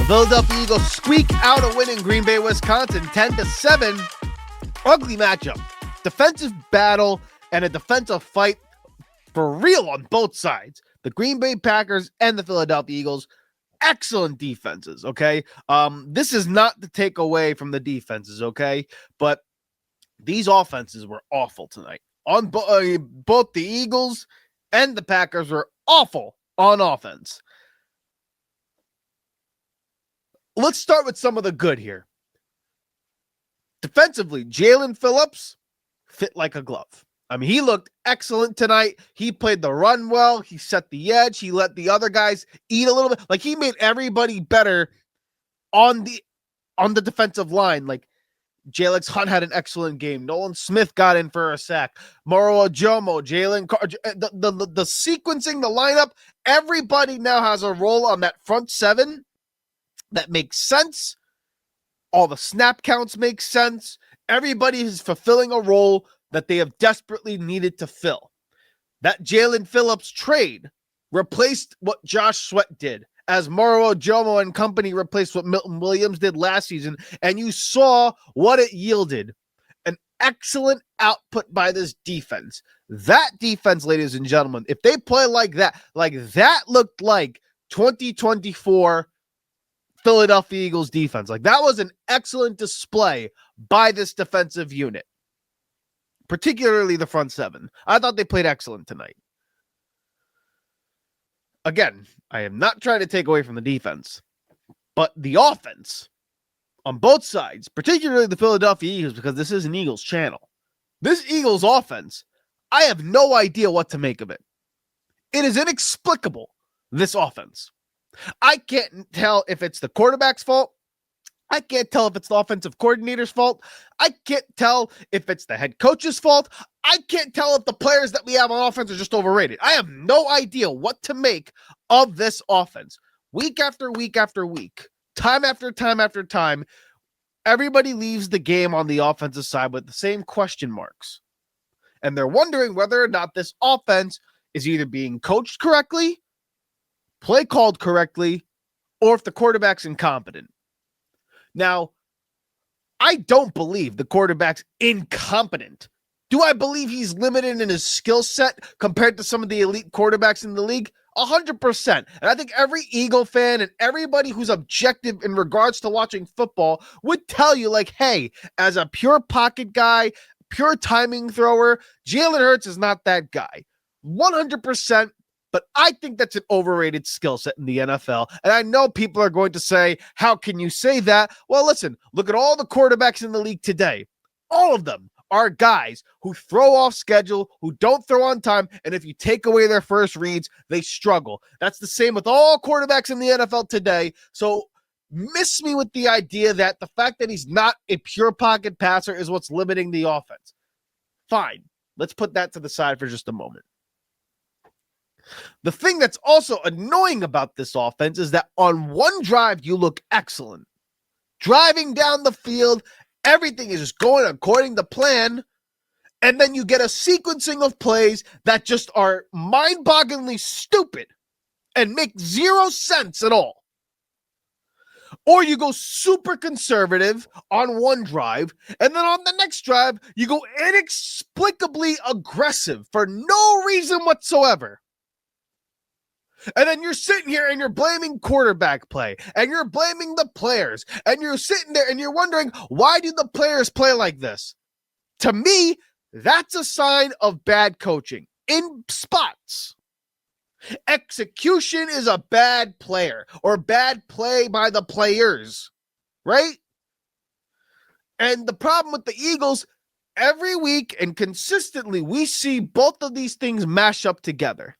Philadelphia Eagles squeak out a win in Green Bay, Wisconsin, 10-7. Ugly matchup. Defensive battle and a defensive fight for real on both sides. The Green Bay Packers and the Philadelphia Eagles, excellent defenses, okay? This is not to take away from the defenses, okay? But these offenses were awful tonight. On both the Eagles and the Packers were awful on offense. Let's start with some of the good here. Defensively, Jalen Phillips fit like a glove. I mean, he looked excellent tonight. He played the run well. He set the edge. He let the other guys eat a little bit. Like, he made everybody better on the defensive line. Like, Jalex Hunt had an excellent game. Nolan Smith got in for a sack. Moro Ajomo, the sequencing, the lineup, everybody now has a role on that front seven that makes sense. All the snap counts make sense. Everybody is fulfilling a role that they have desperately needed to fill. That Jalen Phillips trade replaced what Josh Sweat did, as Moro Ajomo and company replaced what Milton Williams did last season, and you saw what it yielded. An excellent output by this defense. That defense, ladies and gentlemen, if they play like that looked like 2024 Philadelphia Eagles defense. Like, that was an excellent display by this defensive unit, particularly the front seven. I thought they played excellent tonight. Again, I am not trying to take away from the defense, but the offense on both sides, particularly the Philadelphia Eagles, because this is an Eagles channel. This Eagles offense, I have no idea what to make of it. It is inexplicable, this offense. I can't tell if it's the quarterback's fault. I can't tell if it's the offensive coordinator's fault. I can't tell if it's the head coach's fault. I can't tell if the players that we have on offense are just overrated. I have no idea what to make of this offense. Week after week after week, time after time after time, everybody leaves the game on the offensive side with the same question marks. And they're wondering whether or not this offense is either being coached correctly, play called correctly, or if the quarterback's incompetent. Now, I don't believe the quarterback's incompetent. Do I believe he's limited in his skill set compared to some of the elite quarterbacks in the league? 100%. And I think every Eagle fan and everybody who's objective in regards to watching football would tell you, like, hey, as a pure pocket guy, pure timing thrower, Jalen Hurts is not that guy. 100%. But I think that's an overrated skill set in the NFL. And I know people are going to say, how can you say that? Well, listen, look at all the quarterbacks in the league today. All of them are guys who throw off schedule, who don't throw on time, and if you take away their first reads, they struggle. That's the same with all quarterbacks in the NFL today. So miss me with the idea that the fact that he's not a pure pocket passer is what's limiting the offense. Fine. Let's put that to the side for just a moment. The thing that's also annoying about this offense is that on one drive, you look excellent. Driving down the field, everything is just going according to plan, and then you get a sequencing of plays that just are mind-bogglingly stupid and make zero sense at all. Or you go super conservative on one drive, and then on the next drive, you go inexplicably aggressive for no reason whatsoever. And then you're sitting here and you're blaming quarterback play and you're blaming the players and you're sitting there and you're wondering, why do the players play like this? To me, that's a sign of bad coaching in spots. Execution is a bad player or bad play by the players, right? And the problem with the Eagles, every week and consistently, we see both of these things mash up together.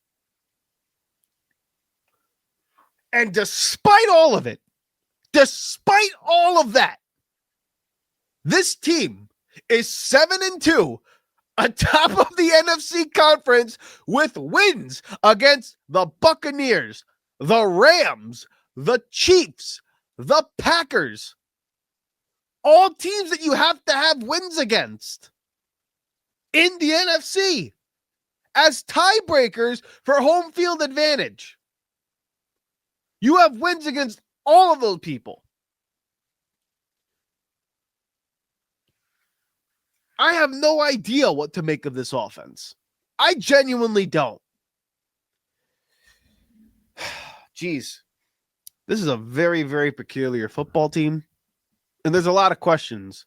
And despite all of it, despite all of that, this team is 7-2 atop of the NFC conference with wins against the Buccaneers, the Rams, the Chiefs, the Packers. All teams that you have to have wins against in the NFC as tiebreakers for home field advantage. You have wins against All of those people. I have no idea what to make of this offense. I genuinely don't. Jeez. This is a very, very peculiar football team. And there's a lot of questions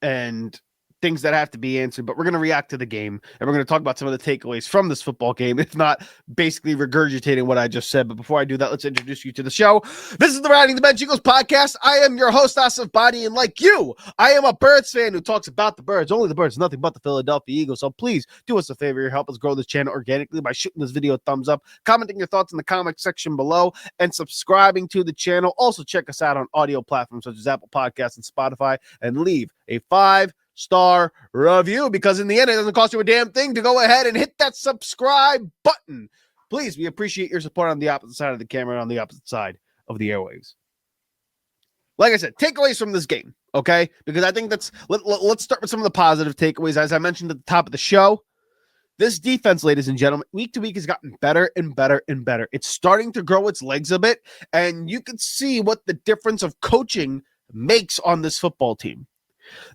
and things that have to be answered, but we're going to react to the game and we're going to talk about some of the takeaways from this football game, if not basically regurgitating what I just said. But before I do that, let's introduce you to the show. This is the Riding the Bench Eagles podcast. I am your host, Asif Badi, and like you, I am a Birds fan who talks about the Birds, only the Birds, nothing but the Philadelphia Eagles. So please do us a favor, help us grow this channel organically by shooting this video a thumbs up, commenting your thoughts in the comment section below, and subscribing to the channel. Also check us out on audio platforms such as Apple Podcasts and Spotify, and leave a 5-star review, because in the end, it doesn't cost you a damn thing to go ahead and hit that subscribe button. Please, we appreciate your support on the opposite side of the camera and on the opposite side of the airwaves. Like I said, takeaways from this game, okay? Because I think let's start with some of the positive takeaways. As I mentioned at the top of the show, this defense, ladies and gentlemen, week to week has gotten better and better and better. It's starting to grow its legs a bit, and you can see what the difference of coaching makes on this football team.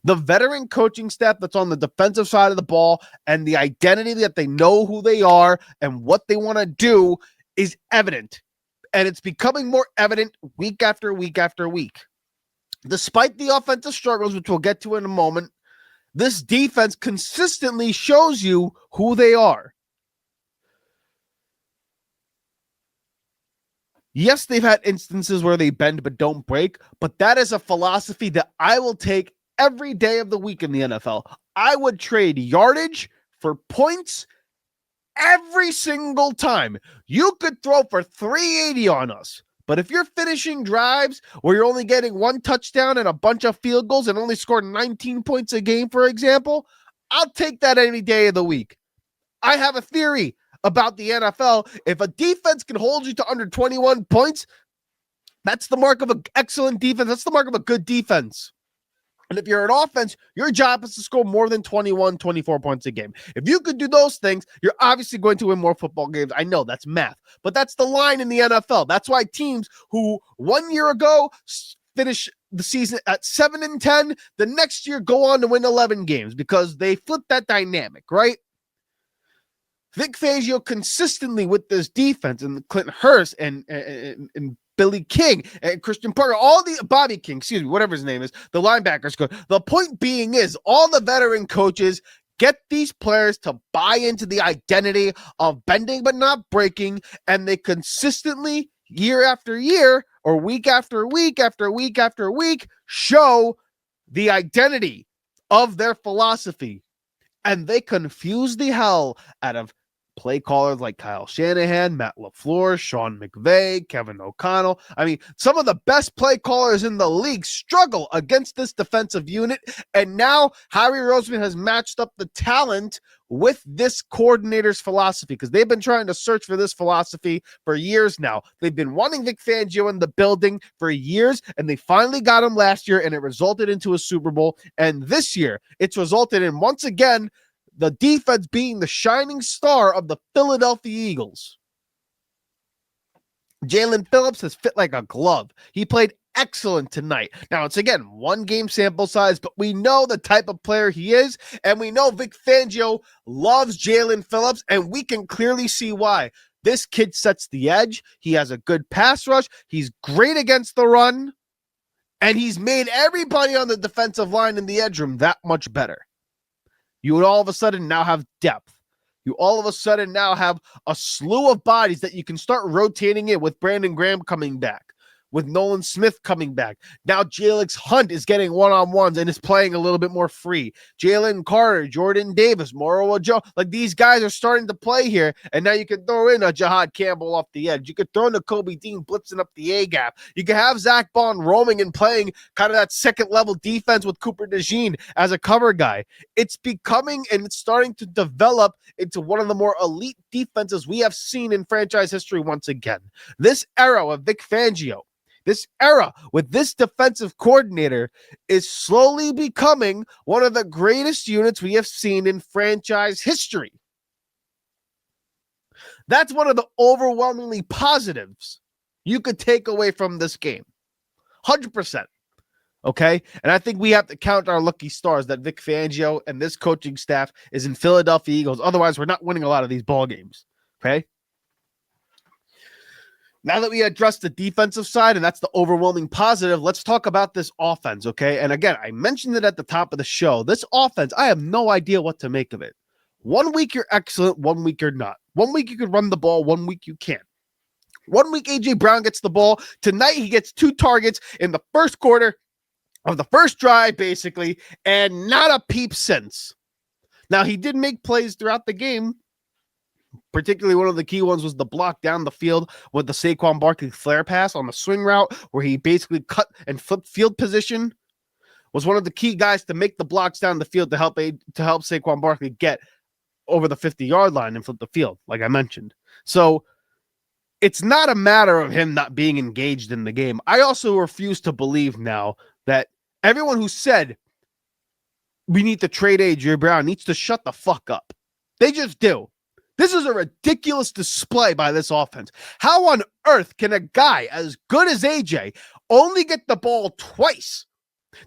The veteran coaching staff that's on the defensive side of the ball and the identity that they know who they are and what they want to do is evident. And it's becoming more evident week after week after week. Despite the offensive struggles, which we'll get to in a moment, this defense consistently shows you who they are. Yes, they've had instances where they bend but don't break, but that is a philosophy that I will take every day of the week in the NFL. I would trade yardage for points every single time. You could throw for 380 on us, but if you're finishing drives where you're only getting one touchdown and a bunch of field goals and only scored 19 points a game, for example, I'll take that any day of the week. I have a theory about the NFL. If a defense can hold you to under 21 points, that's the mark of an excellent defense. That's the mark of a good defense. And if you're an offense, your job is to score more than 21, 24 points a game. If you could do those things, you're obviously going to win more football games. I know that's math, but that's the line in the NFL. That's why teams who 1 year ago finish the season at 7-10, the next year go on to win 11 games because they flip that dynamic, right? Vic Fangio consistently with this defense, and Clinton Hurst and Billy King and Christian Parker, Bobby King, excuse me, whatever his name is, the linebackers coach. The point being is all the veteran coaches get these players to buy into the identity of bending but not breaking, and they consistently, year after year, or week after week after week after week, show the identity of their philosophy. And they confuse the hell out of play callers like Kyle Shanahan, Matt LaFleur, Sean McVay, Kevin O'Connell. I mean, some of the best play callers in the league struggle against this defensive unit. And now Harry Roseman has matched up the talent with this coordinator's philosophy, because they've been trying to search for this philosophy for years now. They've been wanting Vic Fangio in the building for years, and they finally got him last year, and it resulted into a Super Bowl. And this year, it's resulted in, once again, the defense being the shining star of the Philadelphia Eagles. Jalen Phillips has fit like a glove. He played excellent tonight. Now, it's again, 1 game sample size, but we know the type of player he is, and we know Vic Fangio loves Jalen Phillips, and we can clearly see why. This kid sets the edge. He has a good pass rush. He's great against the run, and he's made everybody on the defensive line in the edge room that much better. You would all of a sudden now have depth. You all of a sudden now have a slew of bodies that you can start rotating in, with Brandon Graham coming back, with Nolan Smith coming back. Now Jalen Hunt is getting one-on-ones and is playing a little bit more free. Jalen Carter, Jordan Davis, Moro Joe, like these guys are starting to play here, and now you can throw in a Jahad Campbell off the edge. You could throw in a Kobe Dean blitzing up the A-gap. You can have Zach Bond roaming and playing kind of that second-level defense with Cooper DeJean as a cover guy. It's becoming, and it's starting to develop into one of the more elite defenses we have seen in franchise history once again. This era of Vic Fangio, this era with this defensive coordinator, is slowly becoming one of the greatest units we have seen in franchise history. That's one of the overwhelmingly positives you could take away from this game. 100%. Okay? And I think we have to count our lucky stars that Vic Fangio and this coaching staff is in Philadelphia Eagles. Otherwise, we're not winning a lot of these ball games. Okay? Now that we addressed the defensive side, and that's the overwhelming positive, let's talk about this offense, okay? And again, I mentioned it at the top of the show. This offense, I have no idea what to make of it. 1 week you're excellent, 1 week you're not. 1 week you can run the ball, 1 week you can't. 1 week A.J. Brown gets the ball. Tonight he gets 2 targets in the first quarter of the first drive, basically, and not a peep since. Now, he did make plays throughout the game. Particularly one of the key ones was the block down the field with the Saquon Barkley flare pass on the swing route where he basically cut and flipped field position. Was one of the key guys to make the blocks down the field to help Saquon Barkley get over the 50-yard line and flip the field, like I mentioned. So it's not a matter of him not being engaged in the game. I also refuse to believe now that everyone who said we need to trade A.J. Brown needs to shut the fuck up. They just do. This is a ridiculous display by this offense. How on earth can a guy as good as AJ only get the ball twice?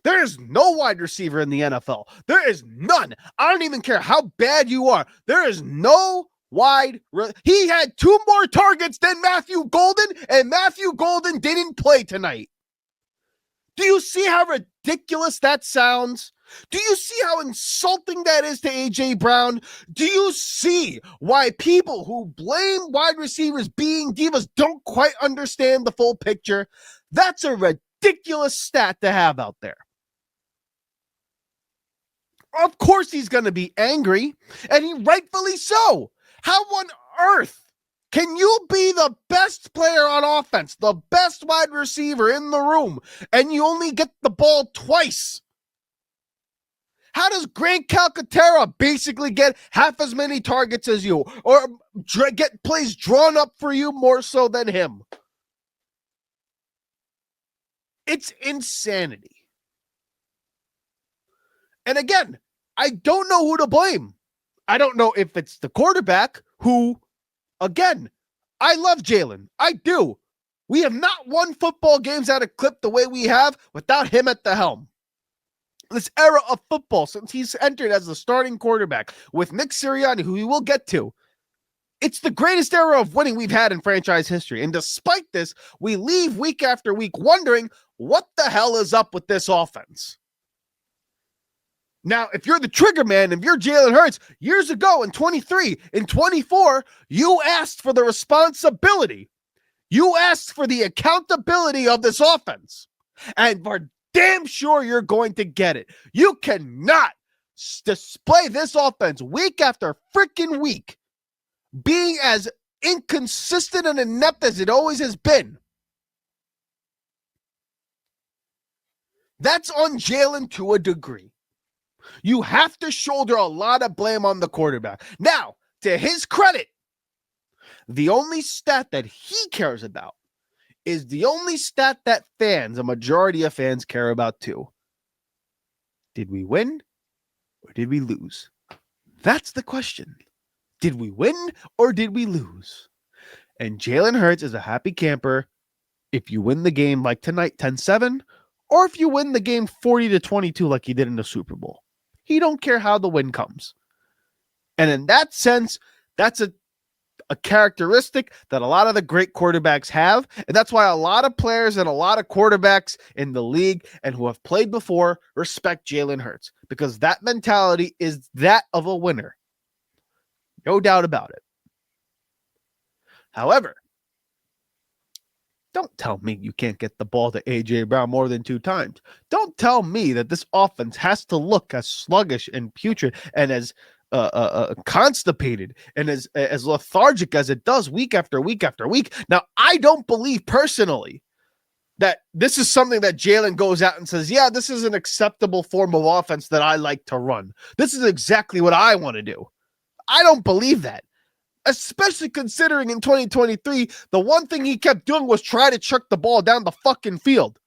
There is no wide receiver in the NFL. There is none. I don't even care how bad you are. There is no he had 2 more targets than Matthew Golden, and Matthew Golden didn't play tonight. Do you see how ridiculous that sounds? Do you see how insulting that is to A.J. Brown? Do you see why people who blame wide receivers being divas don't quite understand the full picture? That's a ridiculous stat to have out there. Of course he's going to be angry, and he rightfully so. How on earth can you be the best player on offense, the best wide receiver in the room, and you only get the ball twice? How does Grant Calcaterra basically get half as many targets as you, or get plays drawn up for you more so than him? It's insanity. And again, I don't know who to blame. I don't know if it's the quarterback who, again, I love Jalen. I do. We have not won football games at a clip the way we have without him at the helm. This era of football, since he's entered as the starting quarterback with Nick Sirianni, who we will get to, it's the greatest era of winning we've had in franchise history. And despite this, we leave week after week wondering what the hell is up with this offense. Now, if you're the trigger man, if you're Jalen Hurts, years ago in 23, in 24, you asked for the responsibility. You asked for the accountability of this offense. And for damn sure you're going to get it. You cannot display this offense week after freaking week being as inconsistent and inept as it always has been. That's on Jalen to a degree. You have to shoulder a lot of blame on the quarterback. Now, to his credit, the only stat that he cares about is the only stat that fans, a majority of fans, care about too. Did we win or did we lose? That's the question. Did we win or did we lose? And Jalen Hurts is a happy camper if you win the game like tonight 10-7, or if you win the game 40-22 like he did in the Super Bowl. He don't care how the win comes. And in that sense, that's a characteristic that a lot of the great quarterbacks have. And that's why a lot of players and a lot of quarterbacks in the league and who have played before respect Jalen Hurts, because that mentality is that of a winner. No doubt about it. However, don't tell me you can't get the ball to A.J. Brown more than 2 times. Don't tell me that this offense has to look as sluggish and putrid and as constipated and as lethargic as it does week after week after week. Now, I don't believe personally that this is something that Jalen goes out and says, yeah, this is an acceptable form of offense that I like to run. This is exactly what I want to do. I don't believe that. Especially considering in 2023, the one thing he kept doing was try to chuck the ball down the fucking field.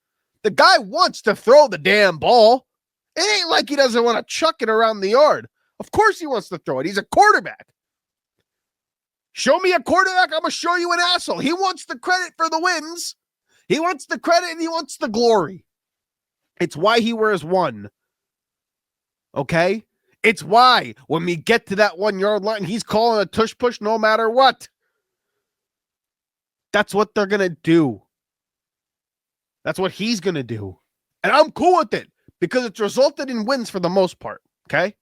The guy wants to throw the damn ball. It ain't like he doesn't want to chuck it around the yard. Of course he wants to throw it. He's a quarterback. Show me a quarterback, I'm going to show you an asshole. He wants the credit for the wins. He wants the credit and he wants the glory. It's why he wears one. Okay? It's why when we get to that 1 yard line, he's calling a tush push no matter what. That's what they're going to do. That's what he's going to do. And I'm cool with it because it's resulted in wins for the most part. Okay?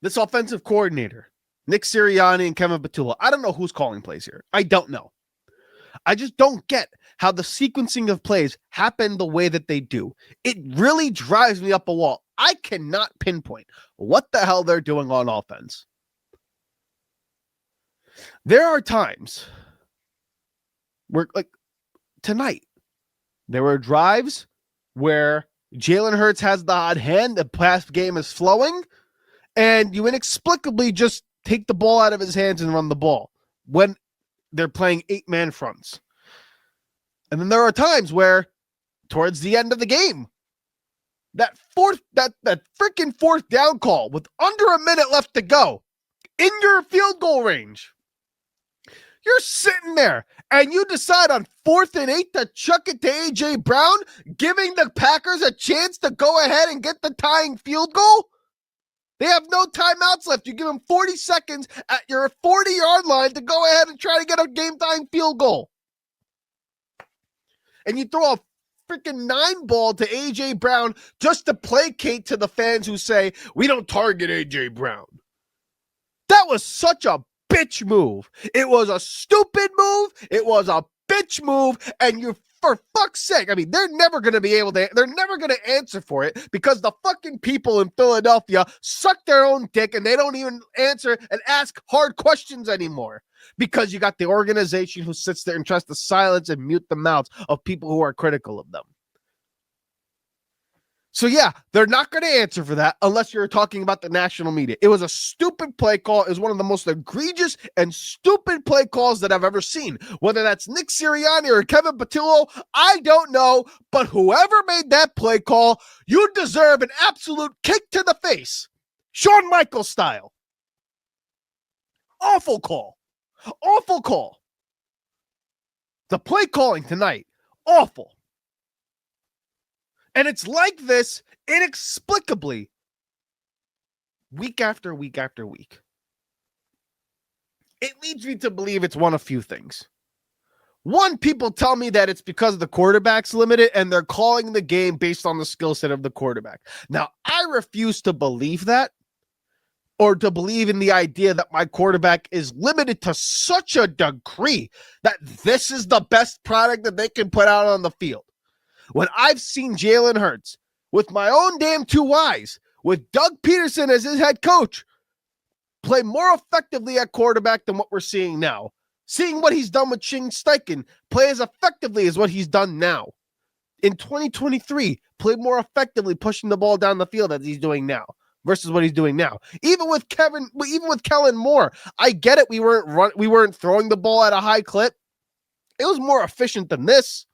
This offensive coordinator, Nick Sirianni and Kevin Patullo, I don't know who's calling plays here. I don't know. I just don't get how the sequencing of plays happen the way that they do. It really drives me up a wall. I cannot pinpoint what the hell they're doing on offense. There are times where, like tonight, there were drives where Jalen Hurts has the hot hand, the pass game is flowing, and you inexplicably just take the ball out of his hands and run the ball when they're playing 8-man fronts. And then there are times where, towards the end of the game, that freaking fourth down call with under a minute left to go in your field goal range, you're sitting there and you decide on 4th and 8 to chuck it to A.J. Brown, giving the Packers a chance to go ahead and get the tying field goal. They have no timeouts left. You give them 40 seconds at your 40-yard line to go ahead and try to get a game-tying field goal. And you throw a freaking 9-ball to A.J. Brown just to placate to the fans who say, we don't target A.J. Brown. That was such a bitch move. It was a stupid move. It was a bitch move. And you, for fuck's sake, I mean, they're never going to answer for it because the fucking people in Philadelphia suck their own dick and they don't even answer and ask hard questions anymore because you got the organization who sits there and tries to silence and mute the mouths of people who are critical of them. So yeah, they're not going to answer for that unless you're talking about the national media. It was a stupid play call. It was one of the most egregious and stupid play calls that I've ever seen. Whether that's Nick Sirianni or Kevin Patullo, I don't know. But whoever made that play call, you deserve an absolute kick to the face. Shawn Michaels style. Awful call. Awful call. The play calling tonight, awful. And it's like this inexplicably week after week after week. It leads me to believe it's one of few things. One, people tell me that it's because the quarterback's limited and they're calling the game based on the skill set of the quarterback. Now, I refuse to believe that or to believe in the idea that my quarterback is limited to such a degree that this is the best product that they can put out on the field. When I've seen Jalen Hurts with my own damn two eyes, with Doug Peterson as his head coach, play more effectively at quarterback than what we're seeing now. Seeing what he's done with Shane Steichen, play as effectively as what he's done now. In 2023, play more effectively pushing the ball down the field as he's doing now versus what he's doing now. Even with Kellen Moore, I get it. We weren't throwing the ball at a high clip. It was more efficient than this.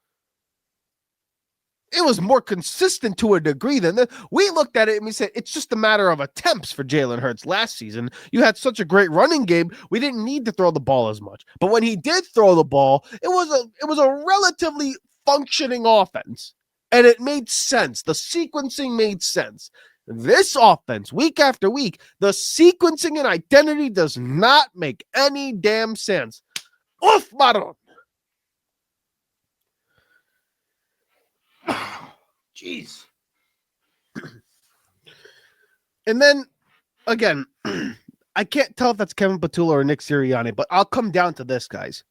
It was more consistent to a degree than this. We looked at it and we said, it's just a matter of attempts for Jalen Hurts last season. You had such a great running game. We didn't need to throw the ball as much. But when he did throw the ball, it was a relatively functioning offense. And it made sense. The sequencing made sense. This offense, week after week, the sequencing and identity does not make any damn sense. Oof, Maron. Jeez. And then, again, I can't tell if that's Kevin Patullo or Nick Sirianni, but I'll come down to this, guys.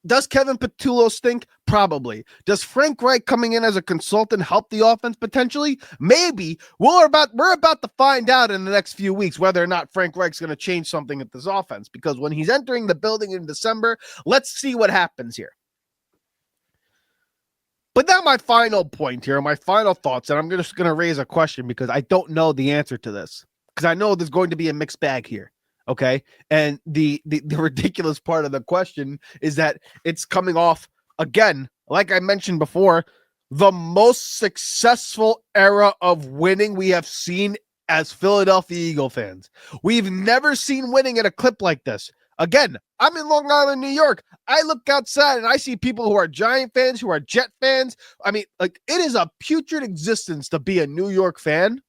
Does Kevin Patullo stink? Probably. Does Frank Reich coming in as a consultant help the offense potentially? Maybe. We're about to find out in the next few weeks whether or not Frank Reich's going to change something at this offense, because when he's entering the building in December, let's see what happens here. But now my final point here, my final thoughts, and I'm just going to raise a question because I don't know the answer to this, because I know there's going to be a mixed bag here, okay? And the ridiculous part of the question is that it's coming off, again, like I mentioned before, the most successful era of winning we have seen as Philadelphia Eagle fans. We've never seen winning at a clip like this. Again, I'm in Long Island, New York. I look outside and I see people who are Giant fans, who are Jet fans. I mean, like, it is a putrid existence to be a New York fan.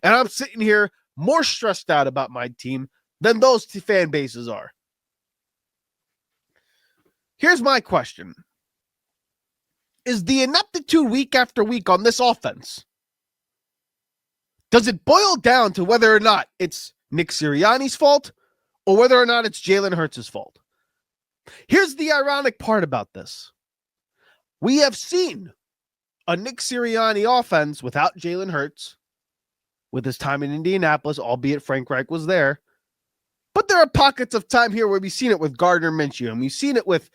And I'm sitting here more stressed out about my team than those two fan bases are. Here's my question. Is the ineptitude week after week on this offense, does it boil down to whether or not it's Nick Sirianni's fault or whether or not it's Jalen Hurts' fault? Here's the ironic part about this. We have seen a Nick Sirianni offense without Jalen Hurts, with his time in Indianapolis, albeit Frank Reich was there. But there are pockets of time here where we've seen it with Gardner Minshew, and we've seen it with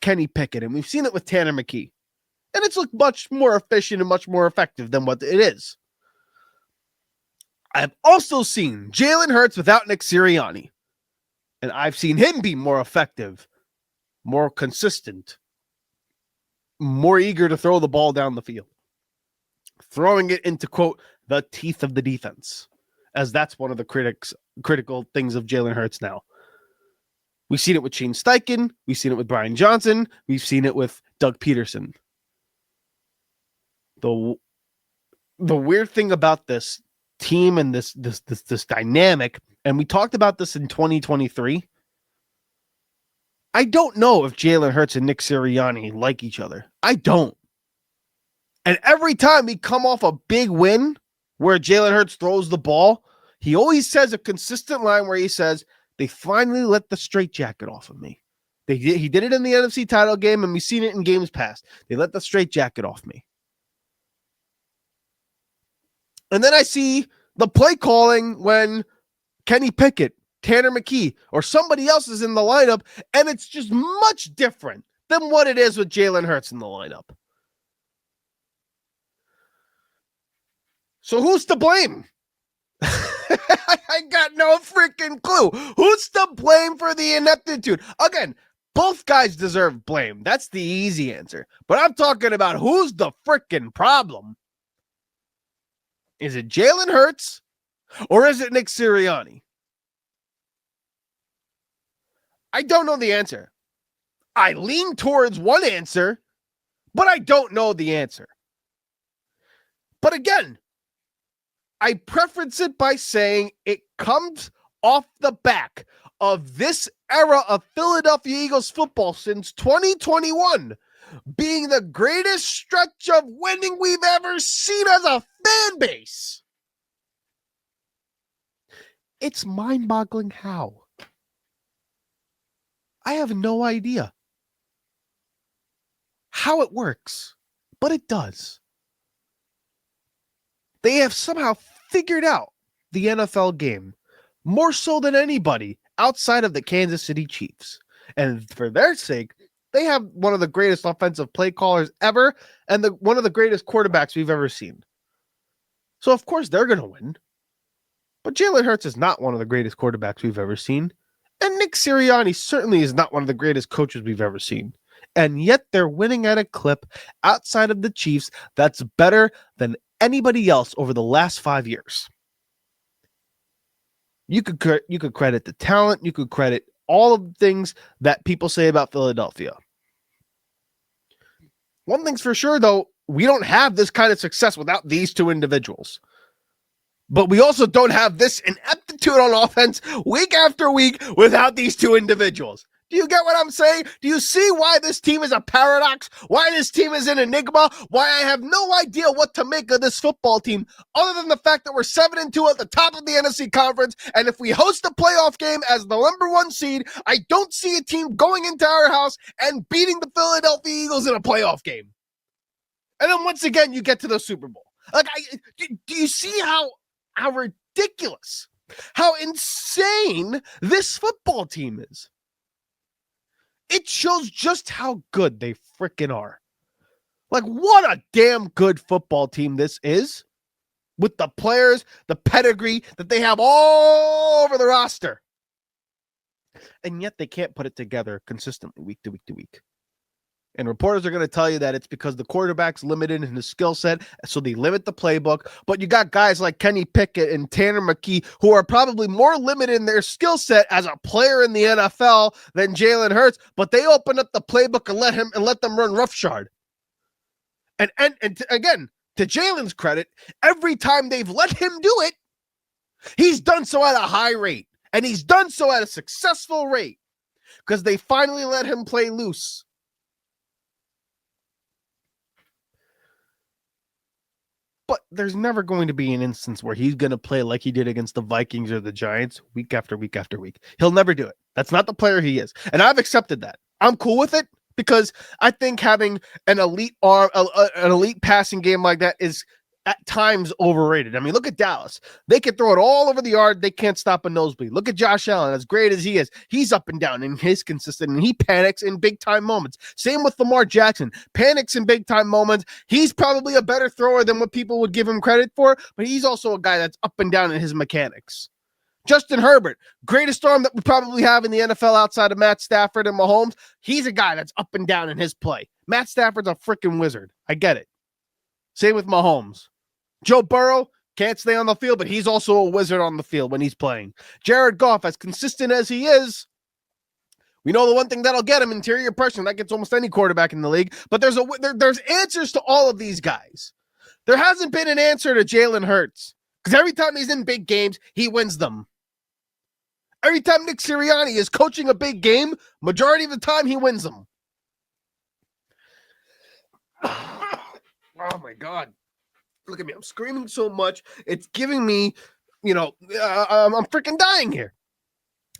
Kenny Pickett, and we've seen it with Tanner McKee. And it's looked much more efficient and much more effective than what it is. I've also seen Jalen Hurts without Nick Sirianni. And I've seen him be more effective, more consistent, more eager to throw the ball down the field. Throwing it into, quote, the teeth of the defense, as that's one of the critical things of Jalen Hurts now. We've seen it with Shane Steichen. We've seen it with Brian Johnson. We've seen it with Doug Peterson. The weird thing about this team and this dynamic, and we talked about this in 2023, I don't know if Jalen Hurts and Nick Sirianni like each other. I don't. And every time we come off a big win where Jalen Hurts throws the ball, he always says a consistent line where he says, they finally let the straitjacket off of me. He did it in the NFC title game, and we've seen it in games past. They let the straitjacket off me. And then I see the play calling when Kenny Pickett, Tanner McKee, or somebody else is in the lineup, and it's just much different than what it is with Jalen Hurts in the lineup. So who's to blame? I got no freaking clue. Who's to blame for the ineptitude? Again, both guys deserve blame. That's the easy answer. But I'm talking about who's the freaking problem. Is it Jalen Hurts or is it Nick Sirianni? I don't know the answer. I lean towards one answer, but I don't know the answer. But again, I preference it by saying it comes off the back of this era of Philadelphia Eagles football since 2021 being the greatest stretch of winning we've ever seen as a fan base. It's mind-boggling how. I have no idea how it works, but it does. They have somehow figured out the NFL game more so than anybody outside of the Kansas City Chiefs. And for their sake, they have one of the greatest offensive play callers ever and one of the greatest quarterbacks we've ever seen. So, of course, they're going to win. But Jalen Hurts is not one of the greatest quarterbacks we've ever seen. And Nick Sirianni certainly is not one of the greatest coaches we've ever seen. And yet they're winning at a clip outside of the Chiefs that's better than anybody else over the last 5 years. You could credit the talent. You could credit all of the things that people say about Philadelphia. One thing's for sure, though, we don't have this kind of success without these two individuals. But we also don't have this ineptitude on offense week after week without these two individuals. Do you get what I'm saying? Do you see why this team is a paradox? Why this team is an enigma? Why I have no idea what to make of this football team other than the fact that we're 7-2 at the top of the NFC conference. And if we host a playoff game as the number 1 seed, I don't see a team going into our house and beating the Philadelphia Eagles in a playoff game. And then once again, you get to the Super Bowl. Like, do you see how ridiculous, how insane this football team is? It shows just how good they freaking are. Like, what a damn good football team this is with the players, the pedigree that they have all over the roster. And yet they can't put it together consistently week to week to week. And reporters are going to tell you that it's because the quarterback's limited in his skill set, so they limit the playbook. But you got guys like Kenny Pickett and Tanner McKee who are probably more limited in their skill set as a player in the NFL than Jalen Hurts, but they open up the playbook and let them run roughshod. And again, to Jalen's credit, every time they've let him do it, he's done so at a high rate, and he's done so at a successful rate because they finally let him play loose. But there's never going to be an instance where he's going to play like he did against the Vikings or the Giants week after week after week. He'll never do it. That's not the player he is. And I've accepted that. I'm cool with it because I think having an elite arm, an elite passing game like that is at times overrated. I mean, look at Dallas. They can throw it all over the yard. They can't stop a nosebleed. Look at Josh Allen. As great as he is, he's up and down and he's consistent and he panics in big time moments. Same with Lamar Jackson. Panics in big time moments. He's probably a better thrower than what people would give him credit for, but he's also a guy that's up and down in his mechanics. Justin Herbert, greatest arm that we probably have in the NFL outside of Matt Stafford and Mahomes. He's a guy that's up and down in his play. Matt Stafford's a freaking wizard. I get it. Same with Mahomes. Joe Burrow can't stay on the field, but he's also a wizard on the field when he's playing. Jared Goff, as consistent as he is, we know the one thing that'll get him, interior pressure. That gets almost any quarterback in the league. But there's answers to all of these guys. There hasn't been an answer to Jalen Hurts because every time he's in big games, he wins them. Every time Nick Sirianni is coaching a big game, majority of the time he wins them. Oh, my God. Look at me. I'm screaming so much. It's giving me, I'm freaking dying here.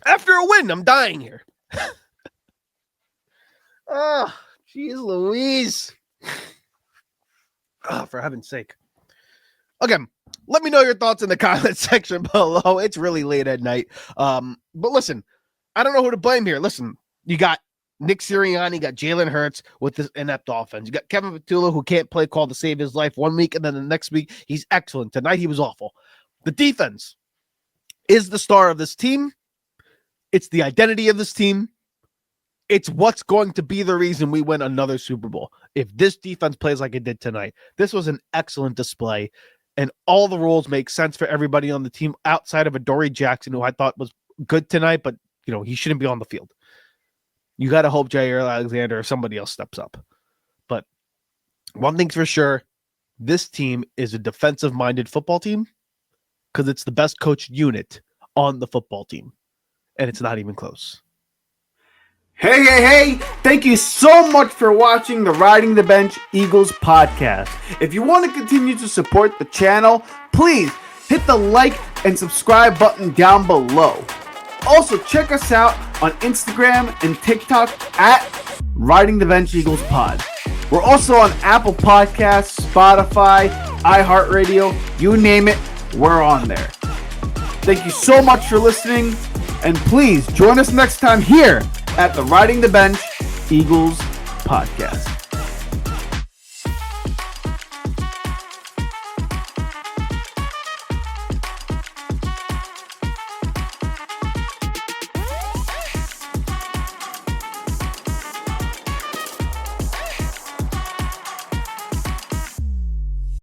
After a win, I'm dying here. Oh, jeez Louise. Oh, for heaven's sake. Okay, let me know your thoughts in the comment section below. It's really late at night. But listen, I don't know who to blame here. Listen, you got Nick Sirianni, got Jalen Hurts with this inept offense. You got Kevin Petula, who can't play call to save his life one week, and then the next week, he's excellent. Tonight, he was awful. The defense is the star of this team. It's the identity of this team. It's what's going to be the reason we win another Super Bowl. If this defense plays like it did tonight, this was an excellent display, and all the roles make sense for everybody on the team outside of Adoree Jackson, who I thought was good tonight, but he shouldn't be on the field. You got to hope Jair Alexander or somebody else steps up. But one thing's for sure, this team is a defensive-minded football team because it's the best coached unit on the football team, and it's not even close. Hey! Thank you so much for watching the Riding the Bench Eagles podcast. If you want to continue to support the channel, please hit the like and subscribe button down below. Also, check us out on Instagram and TikTok at Riding the Bench Eagles Pod. We're also on Apple Podcasts, Spotify, iHeartRadio, you name it, we're on there. Thank you so much for listening, and please join us next time here at the Riding the Bench Eagles Podcast.